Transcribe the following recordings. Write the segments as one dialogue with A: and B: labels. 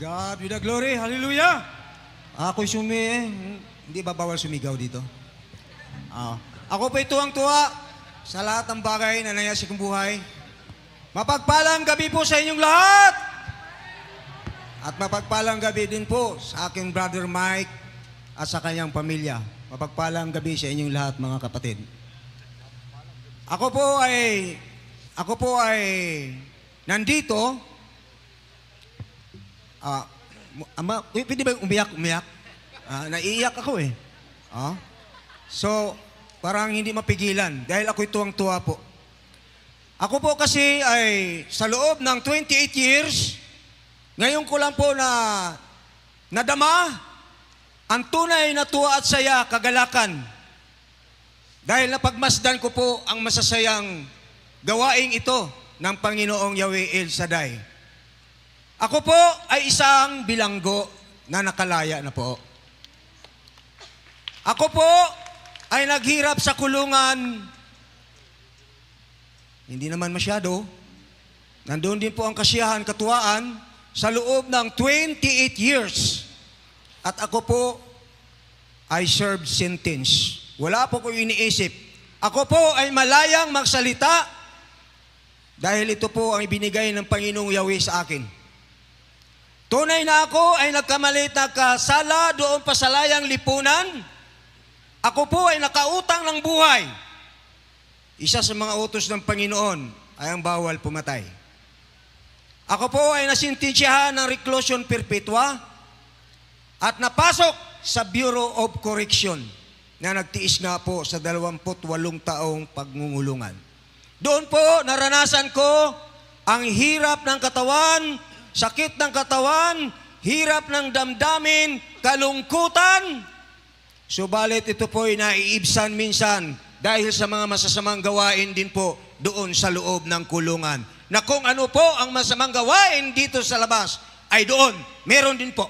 A: God with the glory. Hallelujah. Ako'y hindi ba bawal sumigaw dito? Ako po'y tuwang-tuwa sa lahat ng bagay na nangyayari kong buhay. Mapagpalang gabi po sa inyong lahat. At mapagpalang gabi din po sa aking brother Mike at sa kanyang pamilya. Mapagpalang gabi sa inyong lahat, mga kapatid. Ako po ay nandito. Pwede ba umiyak? Naiiyak ako eh. So, parang hindi mapigilan dahil ako'y tuwang-tuwa po. Ako po kasi ay sa loob ng 28 years, ngayon ko lang po na nadama ang tunay na tuwa at saya, kagalakan. Dahil napagmasdan ko po ang masasayang gawaing ito ng Panginoong Yahweh El Shaddai. Ako po ay isang bilanggo na nakalaya na po. Ako po ay naghirap sa kulungan. Hindi naman masyado. Nandoon din po ang kasiyahan, katuwaan sa loob ng 28 years. At ako po ay served sentence. Wala po ko iniisip. Ako po ay malayang magsalita dahil ito po ang ibinigay ng Panginoong Yahweh sa akin. Tunay na ako ay nagkamalit na kasala doon pa sa layang lipunan. Ako po ay nakautang ng buhay. Isa sa mga utos ng Panginoon ay ang bawal pumatay. Ako po ay nasintensyahan ng reclusion perpetua at napasok sa Bureau of Correction na nagtiis nga po sa 28 taong pagngungulungan. Doon po naranasan ko ang hirap ng katawan, sakit ng katawan, hirap ng damdamin, kalungkutan. Subalit ito po ay naiibsan minsan dahil sa mga masasamang gawain din po doon sa loob ng kulungan. Na kung ano po ang masamang gawain dito sa labas ay doon, meron din po.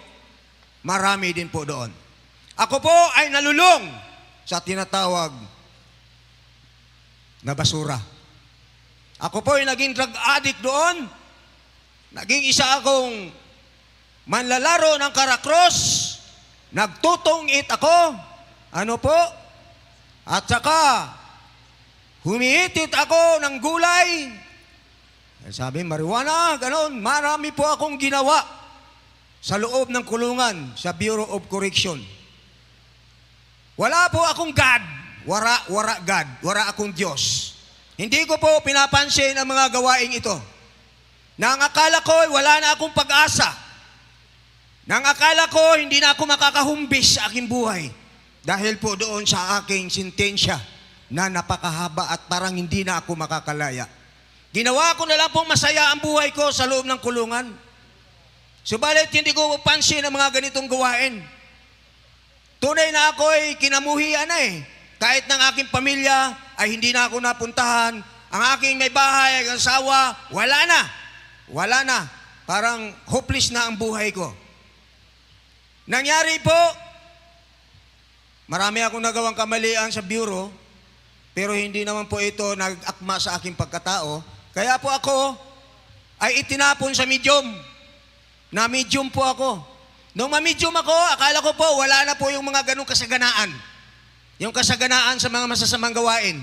A: Marami din po doon. Ako po ay nalulong sa tinatawag na basura. Ako po ay naging drug addict doon. Naging isa akong manlalaro ng karakros. Nagtutungit ako. Ano po? At saka, humihitit ako ng gulay. Sabi, marijuana, ganon. Marami po akong ginawa sa loob ng kulungan sa Bureau of Correction. Wala po akong God. Wara God. Wala akong Diyos. Hindi ko po pinapansin ang mga gawaing ito. Nang akala ko, wala na akong pag-asa. Nang akala ko, hindi na ako makakahumbis sa aking buhay. Dahil po doon sa aking sentensya na napakahaba at parang hindi na ako makakalaya. Ginawa ko na lang pong masaya ang buhay ko sa loob ng kulungan. Subalit hindi ko pansin ang mga ganitong gawain. Tunay na ako ay kinamuhian na eh. Kahit ng aking pamilya ay hindi na ako napuntahan. Ang aking may bahay, ang asawa, wala na. Wala na. Parang hopeless na ang buhay ko. Nangyari po, marami akong nagawang kamalian sa bureau, pero hindi naman po ito nag-akma sa aking pagkatao. Kaya po ako ay itinapon sa medium. Na medium po ako. Nung ma-medium ako, akala ko po wala na po yung mga ganong kasaganaan. Yung kasaganaan sa mga masasamang gawain.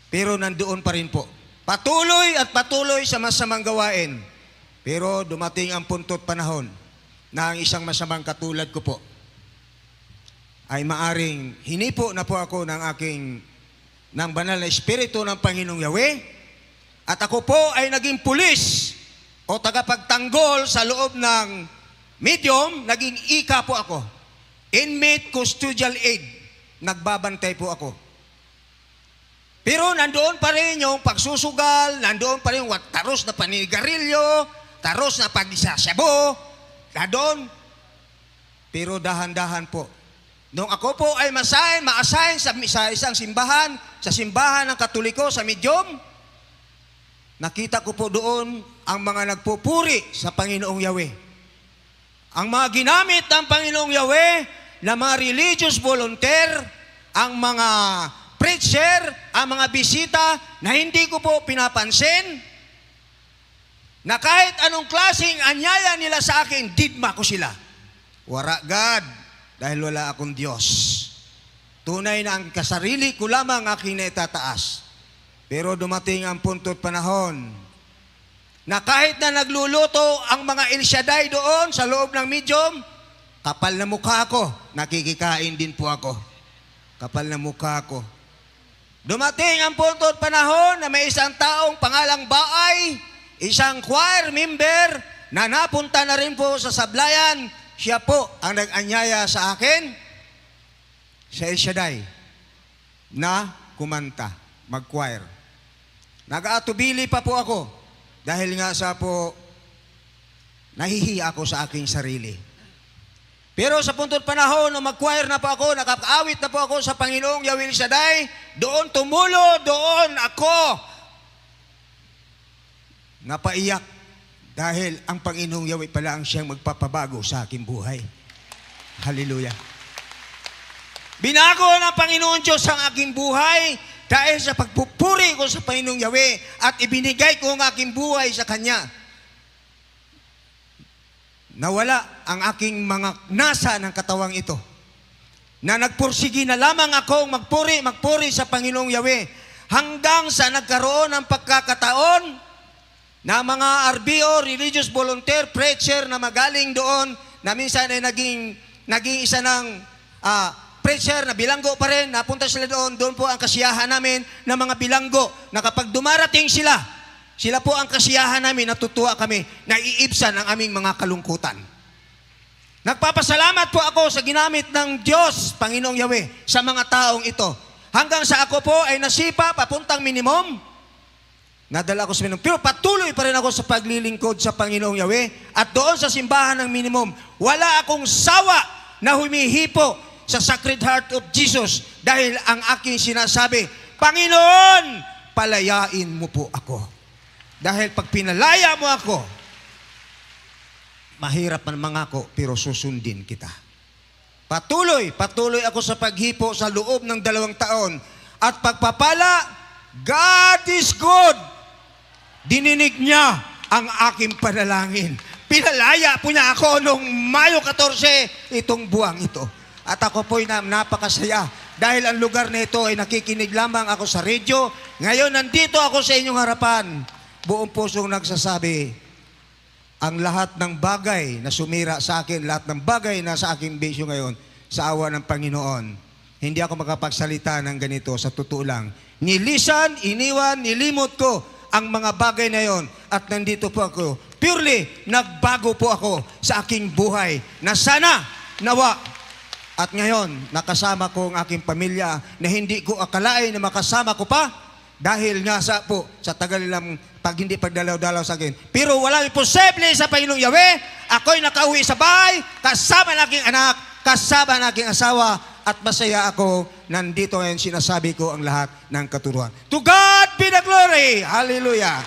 A: Pero nandoon pa rin po. Patuloy at patuloy sa masamang gawain. Pero dumating ang puntot panahon na ang isang masamang katulad ko po ay maaring hinipo na po ako ng banal na espiritu ng Panginoong Yahweh. At ako po ay naging pulis o tagapagtanggol sa loob ng medium, naging ika po ako. Inmate custodial aid. Nagbabantay po ako. Pero nandoon pa rin yung pagsusugal, nandoon pa rin yung taros na paninigarilyo, taros na pagsasyabo, nandoon. Pero dahan-dahan po. Nung ako po ay ma-assign sa isang simbahan, sa simbahan ng Katoliko, sa medium, nakita ko po doon ang mga nagpupuri sa Panginoong Yahweh. Ang mga ginamit ng Panginoong Yahweh na mga religious volunteer, ang mga preacher, ang mga bisita na hindi ko po pinapansin, na kahit anong klaseng anyaya nila sa akin, didma ko sila. Wara God, dahil wala akong Diyos. Tunay na ang kasarili ko lamang aking naitataas. Pero dumating ang punto at panahon na kahit na nagluluto ang mga El Shaddai doon sa loob ng medium, kapal na mukha ako, nakikikain din po ako. Kapal na mukha ako. Dumating ang punto at panahon na may isang taong pangalang Baay, isang choir member na napunta na rin po sa sablayan. Siya po ang nag-anyaya sa akin sa El Shaddai na kumanta, mag-choir. Nag-aatubili pa po ako dahil nga sa po nahihiya ako sa aking sarili. Pero sa punto at panahon na mag-choir na po ako, nakakaawit na po ako sa Panginoong Yahweh El Shaddai, doon tumulo, doon ako napaiyak dahil ang Panginoong Yahweh pala ang siyang magpapabago sa aking buhay. Hallelujah. Binago ng Panginoon Diyos ang aking buhay dahil sa pagpupuri ko sa Panginoong Yahweh at ibinigay ko ang aking buhay sa Kanya. Nawala ang aking mga nasa ng katawang ito na nagpursigi na lamang akong magpuri sa Panginoong Yahweh hanggang sa nagkaroon ng pagkakataon na mga RBO, religious volunteer, preacher na magaling doon, na minsan ay naging isa ng preacher na bilanggo pa rin, napunta sila doon po ang kasiyahan namin ng mga bilanggo, na kapag dumarating sila po ang kasiyahan namin, natutuwa kami, naiibsan ang aming mga kalungkutan. Nagpapasalamat po ako sa ginamit ng Diyos, Panginoong Yahweh, sa mga taong ito. Hanggang sa ako po ay nasipa, papuntang minimum, nadala ko sa minimum. Pero patuloy pa rin ako sa paglilingkod sa Panginoong Yahweh. At doon sa simbahan ng minimum, wala akong sawa na humihipo sa Sacred Heart of Jesus. Dahil ang aking sinasabi, Panginoon, palayain mo po ako. Dahil pag pinalaya mo ako, mahirap man mangako, pero susundin kita. Patuloy ako sa paghipo sa loob ng 2 taon. At pagpapala, God is good. Dininig niya ang aking panalangin. Pinalaya po niya ako noong Mayo 14, itong buwang ito. At ako po'y napakasaya dahil ang lugar na ito ay nakikinig lamang ako sa radyo. Ngayon, nandito ako sa inyong harapan. Buong pusong nagsasabi, ang lahat ng bagay na sumira sa akin, lahat ng bagay na sa aking bisyo ngayon, sa awa ng Panginoon, hindi ako makapagsalita ng ganito, sa totoo lang. Nilisan, iniwan, nilimot ko ang mga bagay na yon at nandito po ako. Purely, nagbago po ako sa aking buhay na sana, nawa. At ngayon, nakasama ko ang aking pamilya na hindi ko akalain na makasama ko pa dahil nga sa tagal nilang hindi pagdalaw-dalaw sa akin. Pero walang imposible sa Panginoong Yahweh. Ako'y nakauwi sa bahay, kasama ng aking anak, kasama ng aking asawa, at masaya ako. Nandito ngayon sinasabi ko ang lahat ng katuruan. To God be the glory! Hallelujah!